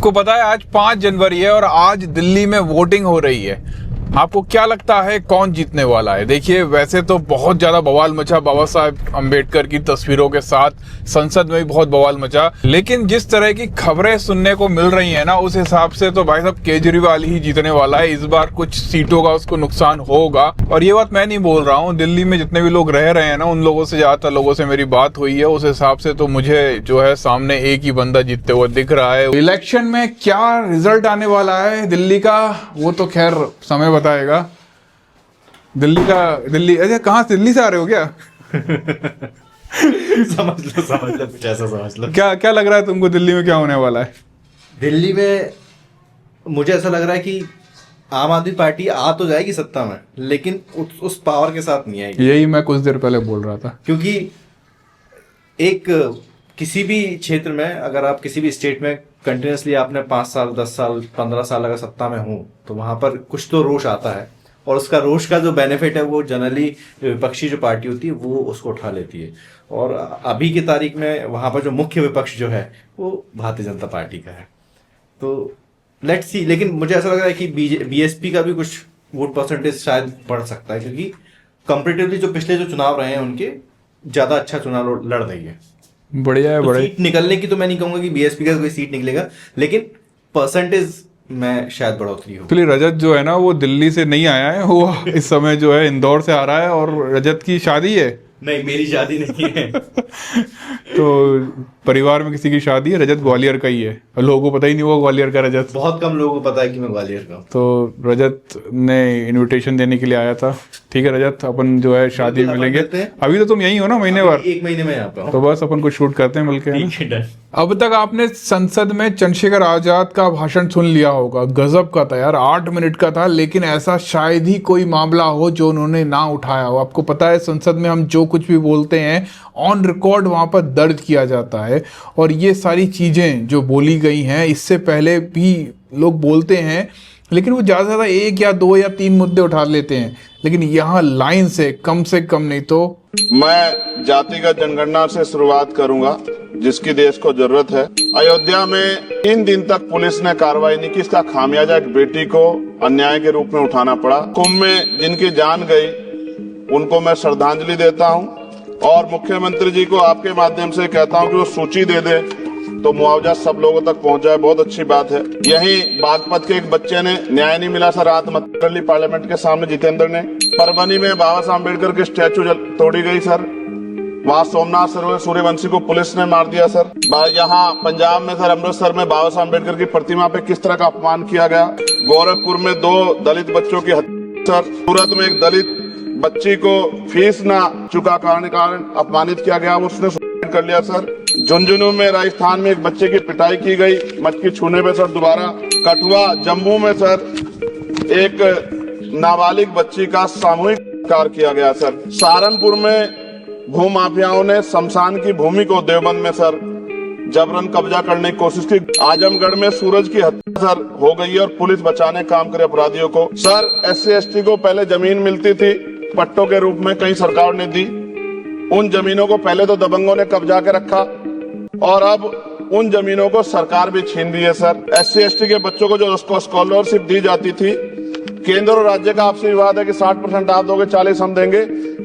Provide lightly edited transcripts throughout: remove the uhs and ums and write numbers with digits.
आपको पता है आज 5 जनवरी है और आज दिल्ली में वोटिंग हो रही है। आपको क्या लगता है कौन जीतने वाला है? देखिए, वैसे तो बहुत ज्यादा बवाल मचा बाबा साहब अम्बेडकर की तस्वीरों के साथ, संसद में भी बहुत बवाल मचा, लेकिन जिस तरह की खबरें सुनने को मिल रही हैं ना, उस हिसाब से तो भाई साहब केजरीवाल ही जीतने वाला है। इस बार कुछ सीटों का उसको नुकसान होगा। और ये बात मैं नहीं बोल रहा हूँ, दिल्ली में जितने भी लोग रह रहे हैं ना, उन लोगों से, ज्यादातर लोगों से मेरी बात हुई है, उस हिसाब से तो मुझे जो है सामने एक ही बंदा जीतते हुए दिख रहा है। इलेक्शन में क्या रिजल्ट आने वाला है दिल्ली का, वो तो खैर समय बताएगा। दिल्ली अच्छा, कहाँ से, दिल्ली से आ रहे हो क्या? समझ लो कुछ ऐसा समझ लो। क्या लग रहा है तुमको, दिल्ली में क्या होने वाला है? दिल्ली में मुझे ऐसा लग रहा है कि आम आदमी पार्टी आ तो जाएगी सत्ता में, लेकिन उस पावर के साथ नहीं आएगी। यही मैं कुछ देर पहले बोल रहा था, क्योंकि एक किसी भी क्षेत्र में, अगर आप किसी भी स्टेट में कंटिन्यूसली आपने 5 साल 10 साल 15 साल अगर सत्ता में हो, तो वहां पर कुछ तो रोष आता है, और उसका रोष का जो बेनिफिट है वो जनरली विपक्षी जो पार्टी होती है वो उसको उठा लेती है। और अभी की तारीख में वहां पर जो मुख्य विपक्ष जो है वो भारतीय जनता पार्टी का है। तो लेट्स सी, लेकिन मुझे ऐसा लग रहा है कि बीएसपी का भी कुछ वोट परसेंटेज शायद बढ़ सकता है, क्योंकि कंपेरेटिवली जो पिछले जो चुनाव रहे हैं उनके ज्यादा अच्छा चुनाव लड़ रही है। बढ़िया है। तो बढ़िया सीट निकलने की तो मैं नहीं कहूंगा कि बीएसपी का कोई सीट निकलेगा, लेकिन परसेंटेज में शायद बढ़ोतरी हो। एक्चुअली रजत जो है ना, वो दिल्ली से नहीं आया है, वो इस समय जो है इंदौर से आ रहा है, और रजत की शादी है। नहीं, मेरी शादी नहीं है। तो परिवार में किसी की शादी है, रजत ग्वालियर का ही है, और लोगों को पता ही नहीं हुआ ग्वालियर का रजत। बहुत कम लोगों को पता है कि मैं ग्वालियर का हूँ। तो रजत ने इनविटेशन देने के लिए आया था। ठीक है रजत, अपन जो है शादी में मिलेंगे। अभी तो तुम यहीं हो ना, महीने भर? 1 महीने में यहाँ पे। तो बस अपन कुछ शूट करते हैं मिलके, है ना? ठीक है, डन। अब तक आपने संसद में चंद्रशेखर आजाद का भाषण सुन लिया होगा, गजब का था यार, 8 मिनट का था, लेकिन ऐसा शायद ही कोई मामला हो जो उन्होंने ना उठाया हो। आपको पता है संसद में हम जो कुछ भी बोलते हैं ऑन रिकॉर्ड वहां पर दर्ज किया जाता है, और ये सारी चीजें जो बोली गई हैं इससे पहले भी लोग बोलते हैं, लेकिन वो ज़्यादा से ज़्यादा 1 या 2 या 3 मुद्दे उठा लेते हैं, लेकिन यहाँ लाइन से कम नहीं तो। मैं जातिगत जनगणना से शुरुआत करूंगा, जिसकी देश को जरूरत है। अयोध्या में 3 दिन तक पुलिस ने कार्रवाई नहीं की, इसका खामियाजा एक बेटी को अन्याय के रूप में उठाना पड़ा। कुंभ में जिनकी जान गई उनको मैं श्रद्धांजलि देता हूं, और मुख्यमंत्री जी को आपके माध्यम से कहता हूं कि वो सूची दे दे तो मुआवजा सब लोगों तक पहुंच जाए। बहुत अच्छी बात है। यही बागपत के एक बच्चे ने न्याय नहीं मिला सर, आत्महत्या पार्लियामेंट के सामने जितेंद्र ने। परभनी में बाबा साहब अम्बेडकर की स्टैचू तोड़ी गई सर, वहाँ सोमनाथ सूर्यवंशी को पुलिस ने मार दिया सर। यहाँ पंजाब में सर, अमृतसर में बाबा साहब अम्बेडकर की प्रतिमा पे किस तरह का अपमान किया गया। गोरखपुर में 2 दलित बच्चों की हत्या सर। सूरत में एक दलित बच्ची को फीस ना चुका कारण अपमानित किया गया, उसने सुसाइड कर लिया सर। झुंझुनू में राजस्थान में एक बच्चे की पिटाई की गई मटकी छूने पे सर दोबारा। कठुआ जम्मू में सर एक नाबालिग बच्ची का सामूहिक बलात्कार किया गया सर। सहारनपुर में भूमाफियाओं ने शमशान की भूमि को देवबंद में सर जबरन कब्जा करने की कोशिश की। आजमगढ़ में सूरज की हत्या सर हो गई और पुलिस बचाने काम करे अपराधियों को। सर SC/ST को पहले जमीन मिलती थी पट्टों के रूप में, कहीं सरकार ने दी, उन जमीनों को पहले तो दबंगों ने कब्जा के रखा, और अब उन जमीनों को सरकार भी छीन रही है सर। SC/ST के बच्चों को जो उसको स्कॉलरशिप दी जाती थी, केंद्र और राज्य का आपसी विवाद है कि 60% आप दोगे 40 हम देंगे।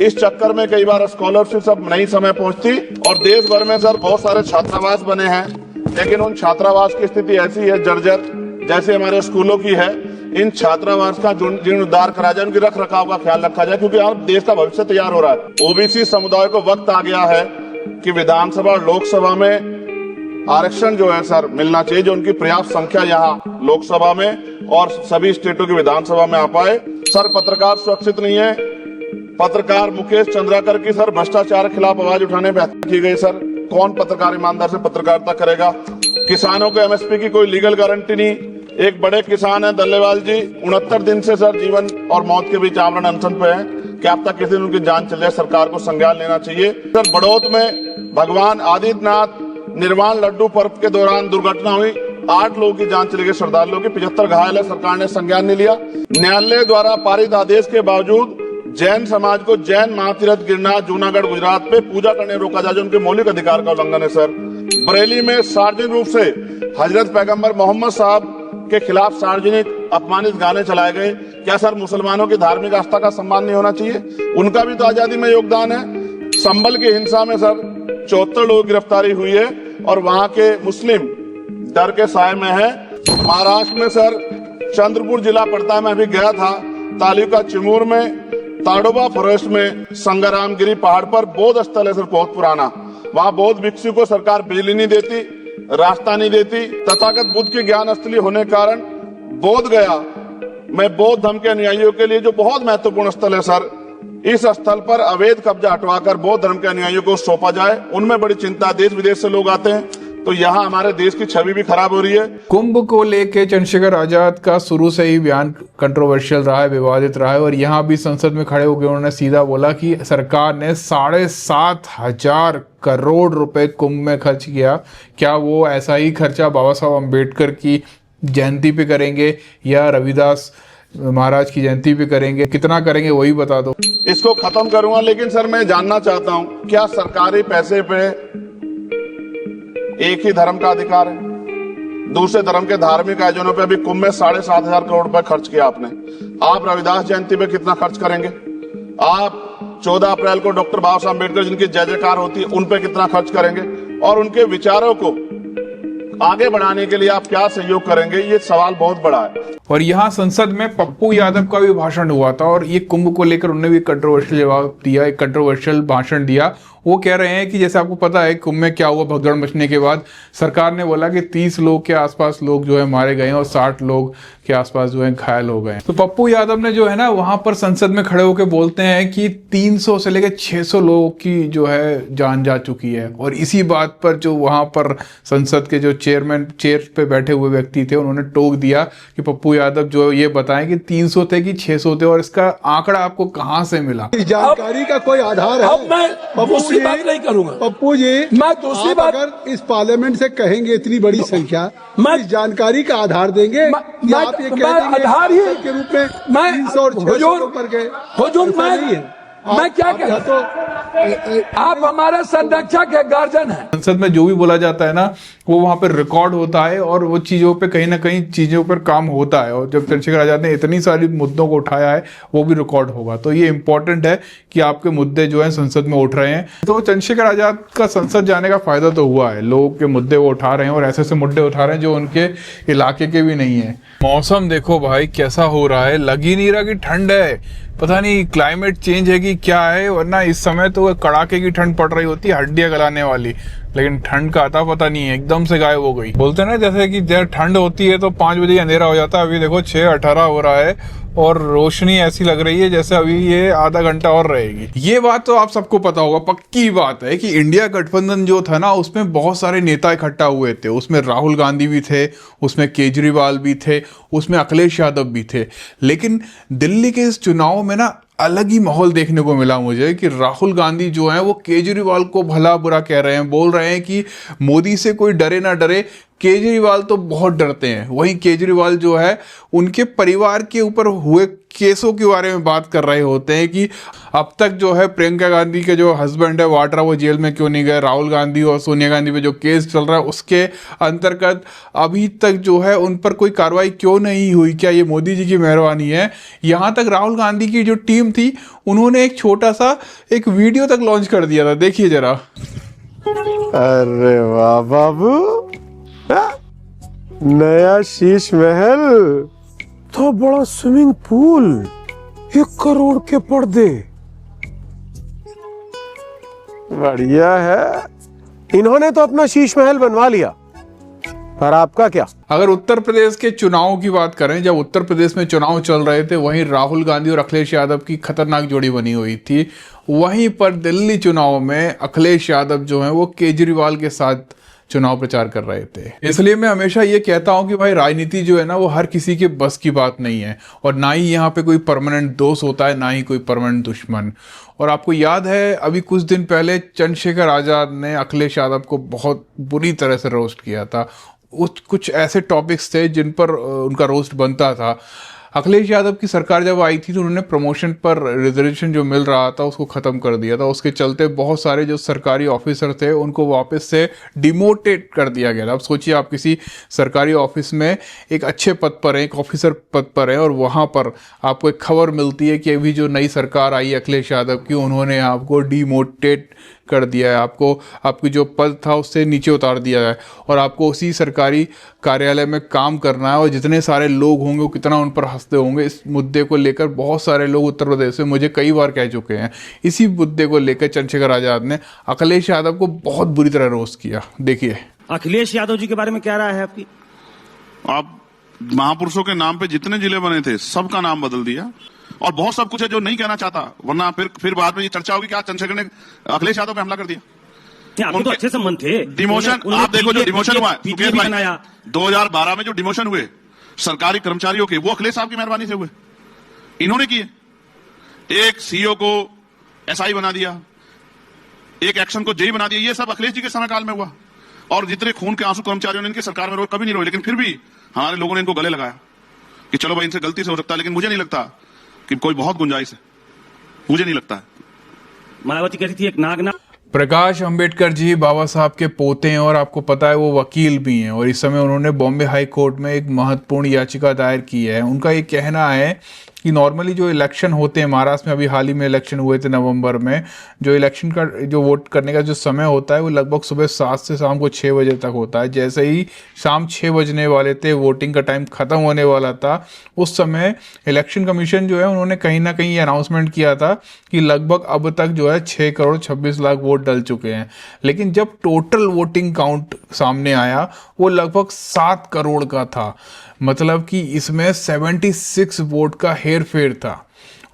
इस चक्कर में कई बार स्कॉलरशिप सब नहीं समय पहुंचती, और देश भर में सर बहुत सारे छात्रावास बने हैं, लेकिन उन छात्रावास की स्थिति ऐसी है जर्जर, जैसे हमारे स्कूलों की है। इन छात्रावास का जीर्णोद्धार करा जाए, उनकी रख रखाव का ख्याल रखा जाए, क्योंकि अब देश का भविष्य तैयार हो रहा है। ओबीसी समुदाय को वक्त आ गया है कि विधानसभा और लोकसभा में आरक्षण जो है सर मिलना चाहिए, जो उनकी पर्याप्त संख्या यहाँ लोकसभा में और सभी स्टेटों की विधानसभा में आ पाए। सर पत्रकार सुरक्षित नहीं है। पत्रकार मुकेश चंद्राकर की सर भ्रष्टाचार के खिलाफ आवाज उठाने पर हत्या की गई सर। कौन पत्रकार ईमानदार से पत्रकारिता करेगा? किसानों को MSP की कोई लीगल गारंटी नहीं। एक बड़े किसान है दल्लेवाल जी, 69 दिन से सर जीवन और मौत के बीच आमरण अनशन पे है। क्या अब तक किसी दिन उनकी जान चल जाए? सरकार को संज्ञान लेना चाहिए। सर बड़ौत में भगवान आदित्यनाथ निर्वाण लड्डू पर्व के दौरान दुर्घटना हुई, 8 लोगों की जान चली गई, श्रद्धालुओं की 75 घायल है, सरकार ने संज्ञान नहीं लिया। न्यायालय द्वारा पारित आदेश के बावजूद जैन समाज को जैन महातीर्थ गिरनार जूनागढ़ गुजरात पे पूजा करने रोका जाए, जो उनके मौलिक अधिकार का उल्लंघन है सर। बरेली में सार्वजनिक रूप से हजरत पैगंबर मोहम्मद साहब के खिलाफ सार्वजनिक अपमानित गाने चलाए गए। क्या सर मुसलमानों की धार्मिक आस्था का सम्मान नहीं होना चाहिए? उनका भी तो आजादी में योगदान है। संभल की हिंसा में सर 74 लोगों की गिरफ्तारी हुई है और वहां के मुस्लिम डर के साए में है। महाराष्ट्र में सर चंद्रपुर जिला पड़ता है, मैं अभी गया था, तालुका चिमूर में ताडोबा फॉरेस्ट में संग्रामगिरी पहाड़ पर बौद्ध स्थल है सर, बहुत पुराना। वहां बौद्ध भिक्षु को सरकार बिजली नहीं देती, रास्ता नहीं देती। तथागत बुद्ध की ज्ञान स्थली होने के कारण बोध गया में बौद्ध धर्म के अनुयायियों के लिए जो बहुत महत्वपूर्ण स्थल है सर, इस स्थल पर अवैध कब्जा हटवाकर बौद्ध धर्म के अनुयायियों को सौंपा जाए। उनमें बड़ी चिंता, देश विदेश से लोग आते हैं, तो यहाँ हमारे देश की छवि भी खराब हो रही है। कुंभ को लेके चंद्रशेखर आजाद का शुरू से ही बयान कंट्रोवर्शियल रहा है, विवादित रहा है, और यहाँ भी संसद में खड़े होकर उन्होंने सीधा बोला कि सरकार ने 7,500 करोड़ रुपए कुंभ में खर्च किया। क्या वो ऐसा ही खर्चा बाबा साहब अम्बेडकर की जयंती पे करेंगे या रविदास महाराज की जयंती पे करेंगे? कितना करेंगे वही बता दो। इसको खत्म करूंगा, लेकिन सर मैं जानना चाहता हूं, क्या सरकारी पैसे पे एक ही धर्म का अधिकार है? दूसरे धर्म के धार्मिक आयोजनों पे अभी कुंभ में 7,500 करोड़ रुपए खर्च किया आपने। आप रविदास जयंती पे कितना खर्च करेंगे? आप 14 अप्रैल को डॉक्टर बाबा साहब अम्बेडकर जिनकी जय जयकार होती है उन पे कितना खर्च करेंगे? और उनके विचारों को आगे बढ़ाने के लिए आप क्या सहयोग करेंगे? ये सवाल बहुत बड़ा है। और यहाँ संसद में पप्पू यादव का भी भाषण हुआ था और ये कुंभ को लेकर उन्होंने भी कंट्रोवर्शियल जवाब दिया, एक कंट्रोवर्शियल भाषण दिया। वो कह रहे हैं कि जैसे आपको पता है कुंभ में क्या हुआ, भगदड़ मचने के बाद सरकार ने बोला कि 30 लोग के आसपास लोग जो है मारे गए हैं और 60 लोग के आसपास जो है घायल हो गए हैं। तो पप्पू यादव ने जो है ना वहां पर संसद में खड़े होकर बोलते हैं कि 300 से लेकर 600 लोगों की जो है जान जा चुकी है। और इसी बात पर जो वहां पर संसद के जो चेयर पे बैठे हुए व्यक्ति थे उन्होंने टोक दिया कि पप्पू यादव जो ये बताएं कि 300 थे कि 600 थे, और इसका आंकड़ा आपको कहां से मिला? इस जानकारी का कोई आधार है? अब मैं दूसरी बात नहीं करूंगा। पप्पू जी, मैं दूसरी बात अगर इस पार्लियामेंट से कहेंगे इतनी बड़ी संख्या, मैं इस जानकारी का आधार देंगे या आप ये कह देंगे आधार ही के रूप में मैं 300 और 600 पर गए? हुजूर मैं क्या आप कहता हूं, आप हमारे संरक्षक है, गार्जियन है। संसद में जो भी बोला जाता है ना वो वहां पर रिकॉर्ड होता है और वो चीजों पे कहीं ना कहीं चीजों पर काम होता है। और जब चंद्रशेखर आजाद ने इतनी सारी मुद्दों को उठाया है वो भी रिकॉर्ड होगा। तो ये इंपॉर्टेंट है कि आपके मुद्दे जो है संसद में उठ रहे हैं। तो चंद्रशेखर आजाद का संसद जाने का फायदा तो हुआ है, लोगों के मुद्दे वो उठा रहे हैं और ऐसे ऐसे मुद्दे उठा रहे हैं जो उनके इलाके के भी नहीं है। मौसम देखो भाई कैसा हो रहा है, लग ही नहीं रहा कि ठंड है, पता नहीं क्लाइमेट चेंज है कि क्या है, वरना इस समय तो कड़ाके की ठंड पड़ रही होती है, हड्डियां गलाने वाली, लेकिन ठंड का आता पता नहीं है, एकदम से गायब हो गई। बोलते हैं ना जैसे कि जब ठंड होती है तो 5 बजे अंधेरा हो जाता है, अभी देखो 6:18 हो रहा है और रोशनी ऐसी लग रही है जैसे अभी ये आधा घंटा और रहेगी। ये बात तो आप सबको पता होगा, पक्की बात है कि इंडिया गठबंधन जो था ना उसमें बहुत सारे नेता इकट्ठा हुए थे। उसमें राहुल गांधी भी थे, उसमें केजरीवाल भी थे, उसमें अखिलेश यादव भी थे। लेकिन दिल्ली के इस चुनाव में ना अलग ही माहौल देखने को मिला मुझे कि राहुल गांधी जो है वो केजरीवाल को भला बुरा कह रहे हैं, बोल रहे हैं कि मोदी से कोई डरे ना डरे, केजरीवाल तो बहुत डरते हैं। वहीं केजरीवाल जो है उनके परिवार के ऊपर हुए केसों के बारे में बात कर रहे होते हैं कि अब तक जो है प्रियंका गांधी के जो हस्बैंड है वाड्रा वो जेल में क्यों नहीं गए, राहुल गांधी और सोनिया गांधी पे जो केस चल रहा है उसके अंतर्गत अभी तक जो है उन पर कोई कार्रवाई क्यों नहीं हुई, क्या ये मोदी जी की मेहरबानी है? यहाँ तक राहुल गांधी की जो टीम थी उन्होंने एक छोटा सा एक वीडियो तक लॉन्च कर दिया था, देखिए जरा। अरे वाह बाबू, नया शीश महल तो बड़ा स्विमिंग पूल, 1 करोड़ के पर्दे, बढ़िया है। इन्होंने तो अपना शीश महल बनवा लिया, पर आपका क्या? अगर उत्तर प्रदेश के चुनाव की बात करें, जब उत्तर प्रदेश में चुनाव चल रहे थे वहीं राहुल गांधी और अखिलेश यादव की खतरनाक जोड़ी बनी हुई थी, वहीं पर दिल्ली चुनाव में अखिलेश यादव जो है वो केजरीवाल के साथ चुनाव प्रचार कर रहे थे। इसलिए मैं हमेशा ये कहता हूं कि भाई राजनीति जो है ना वो हर किसी के बस की बात नहीं है, और ना ही यहाँ पे कोई परमानेंट दोस्त होता है, ना ही कोई परमानेंट दुश्मन। और आपको याद है अभी कुछ दिन पहले चंद्रशेखर आजाद ने अखिलेश यादव को बहुत बुरी तरह से रोस्ट किया था। कुछ ऐसे टॉपिक्स थे जिन पर उनका रोस्ट बनता था। अखिलेश यादव की सरकार जब आई थी तो उन्होंने प्रमोशन पर रिजर्वेशन जो मिल रहा था उसको ख़त्म कर दिया था। उसके चलते बहुत सारे जो सरकारी ऑफिसर थे उनको वापस से डिमोटेड कर दिया गया था। अब सोचिए आप किसी सरकारी ऑफिस में एक अच्छे पद पर हैं, एक ऑफिसर पद पर हैं, और वहाँ पर आपको एक खबर मिलती है कि अभी जो नई सरकार आई अखिलेश यादव की, उन्होंने आपको डिमोटेड कर दिया है, आपको आपकी जो पद था उससे नीचे उतार दिया है और आपको उसी सरकारी कार्यालय में काम करना है। और जितने सारे लोग होंगे वो कितना उन पर हंसते होंगे। इस मुद्दे को लेकर बहुत सारे लोग उत्तर प्रदेश से मुझे कई बार कह चुके हैं। इसी मुद्दे को लेकर चंद्रशेखर आजाद ने अखिलेश यादव को बहुत बुरी तरह रोस्ट किया। देखिए अखिलेश यादव जी के बारे में क्या राय है आपकी? आप महापुरुषों के नाम पे जितने जिले बने थे सबका नाम बदल दिया और बहुत सब कुछ है जो नहीं कहना चाहता, वरना फिर बाद में ये चर्चा होगी कि आज चंद्रशेखर ने अखिलेश यादव पे हमला कर दिया। आपके तो अच्छे संबंध थे। डिमोशन आप देखो, जो डिमोशन हुआ है 2012 में जो डिमोशन हुए सरकारी कर्मचारियों के, वो अखिलेश साहब की मेहरबानी से हुए, इन्होंने किए। एक सीईओ को एसआई बना दिया, एक एक्शन को जेई बना दिया, ये सब अखिलेश जी के समय काल में हुआ। और जितने खून के आंसू कर्मचारियों ने इनकी सरकार में रोए, कभी नहीं रोए, लेकिन फिर भी हमारे लोगों ने इनको गले लगाया कि चलो भाई इनसे गलती से हो सकता है, लेकिन मुझे नहीं लगता कि कोई बहुत गुंजाइश है, मुझे नहीं लगता है। मायावती कहती थी एक नागना। प्रकाश अंबेडकर जी बाबा साहब के पोते हैं और आपको पता है वो वकील भी हैं, और इस समय उन्होंने बॉम्बे हाई कोर्ट में एक महत्वपूर्ण याचिका दायर की है। उनका ये कहना है कि नॉर्मली जो इलेक्शन होते हैं, महाराष्ट्र में अभी हाल ही में इलेक्शन हुए थे नवंबर में, जो इलेक्शन का जो वोट करने का जो समय होता है वो लगभग सुबह 7 से शाम को 6 बजे तक होता है। जैसे ही शाम 6 बजने वाले थे, वोटिंग का टाइम ख़त्म होने वाला था, उस समय इलेक्शन कमीशन जो है उन्होंने कहीं ना कहीं अनाउंसमेंट किया था कि लगभग अब तक जो है 6 करोड़ 26 लाख वोट डल चुके हैं। लेकिन जब टोटल वोटिंग काउंट सामने आया वो लगभग 7 करोड़ का था, मतलब कि इसमें 76 वोट का हेर फेर था।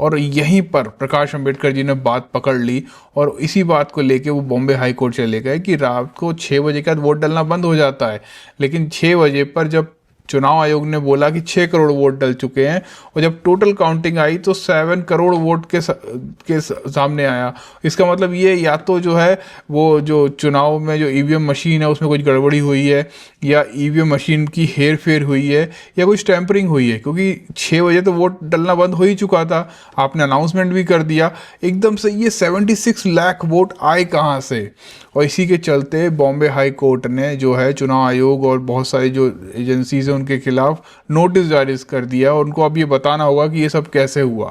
और यहीं पर प्रकाश अंबेडकर जी ने बात पकड़ ली और इसी बात को लेके वो बॉम्बे हाई कोर्ट चले गए कि रात को 6 बजे के बाद वोट डलना बंद हो जाता है, लेकिन 6 बजे पर जब चुनाव आयोग ने बोला कि 6 करोड़ वोट डल चुके हैं और जब टोटल काउंटिंग आई तो 7 करोड़ वोट के सामने आया। इसका मतलब ये या तो जो है वो जो चुनाव में जो ईवीएम मशीन है उसमें कुछ गड़बड़ी हुई है, या ईवीएम मशीन की हेर फेर हुई है, या कुछ टैंपरिंग हुई है, क्योंकि 6 बजे तो वोट डलना बंद हो ही चुका था, आपने अनाउंसमेंट भी कर दिया। एकदम से ये 76 लाख वोट आए कहाँ से? और इसी के चलते बॉम्बे हाई कोर्ट ने जो है चुनाव आयोग और बहुत सारी जो एजेंसीज हैं उनके खिलाफ नोटिस जारी कर दिया और उनको अब ये बताना होगा कि ये सब कैसे हुआ।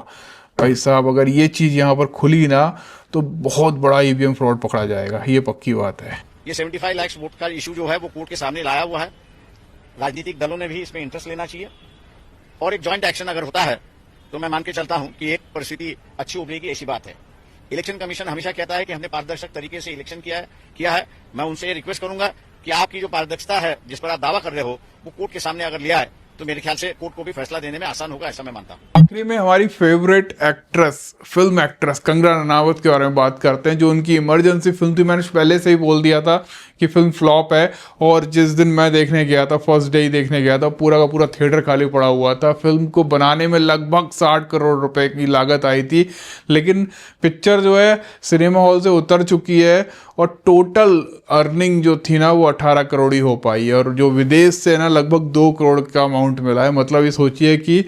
भाई साहब, अगर ये चीज़ यहाँ पर खुली ना तो बहुत बड़ा ईवीएम फ्रॉड पकड़ा जाएगा, ये पक्की बात है। ये 75 लाख वोट का इशू जो है वो कोर्ट के सामने लाया हुआ है। राजनीतिक दलों ने भी इसमें इंटरेस्ट लेना चाहिए और एक जॉइंट एक्शन अगर होता है तो मैं मान के चलता हूं कि एक परिस्थिति अच्छी उभरेगी, ऐसी बात है। इलेक्शन कमीशन हमेशा कहता है कि हमने पारदर्शक तरीके से इलेक्शन किया है। मैं उनसे ये रिक्वेस्ट करूंगा कि आपकी जो पारदर्शिता है जिस पर आप दावा कर रहे हो वो कोर्ट के सामने अगर लिया है तो मेरे ख्याल से कोर्ट को भी फैसला देने में आसान होगा, ऐसा मैं मानता हूं। आखिरी में हमारी favourite actress, film actress Kangana Ranaut के बारे में बात करते हैं, जो उनकी इमरजेंसी फिल्म थी। मैंने पहले से ही बोल दिया था कि फिल्म फ्लॉप है, और जिस दिन मैं देखने गया था, फर्स्ट डे ही देखने गया था, पूरा का पूरा थिएटर खाली पड़ा हुआ था। फिल्म को बनाने में लगभग 60 करोड़ रुपए की लागत आई थी, लेकिन पिक्चर जो है सिनेमा हॉल से उतर चुकी है और टोटल अर्निंग जो थी ना वो 18 करोड़ ही हो पाई है, और जो विदेश से ना लगभग 2 करोड़ का अमाउंट मिला है। मतलब ये सोचिए कि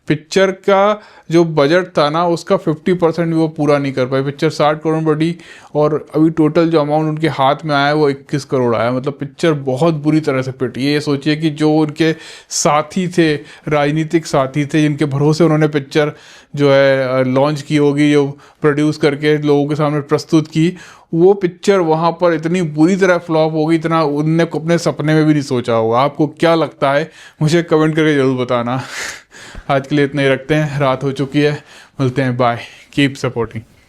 पिक्चर का जो बजट था ना उसका 50% भी वो पूरा नहीं कर पाए। पिक्चर 60 करोड़ बढ़ी और अभी टोटल जो अमाउंट उनके हाथ में आया वो 21 करोड़ आया। मतलब पिक्चर बहुत बुरी तरह से पिटी। ये सोचिए कि जो उनके साथी थे, राजनीतिक साथी थे, जिनके भरोसे उन्होंने पिक्चर जो है लॉन्च की होगी, जो प्रोड्यूस करके लोगों के सामने प्रस्तुत की, वो पिक्चर वहाँ पर इतनी बुरी तरह फ्लॉप होगी, इतना उनने अपने सपने में भी नहीं सोचा होगा। आपको क्या लगता है मुझे कमेंट करके ज़रूर बताना। आज के लिए इतना ही रखते हैं, रात हो चुकी है, मिलते हैं, बाय, कीप सपोर्टिंग।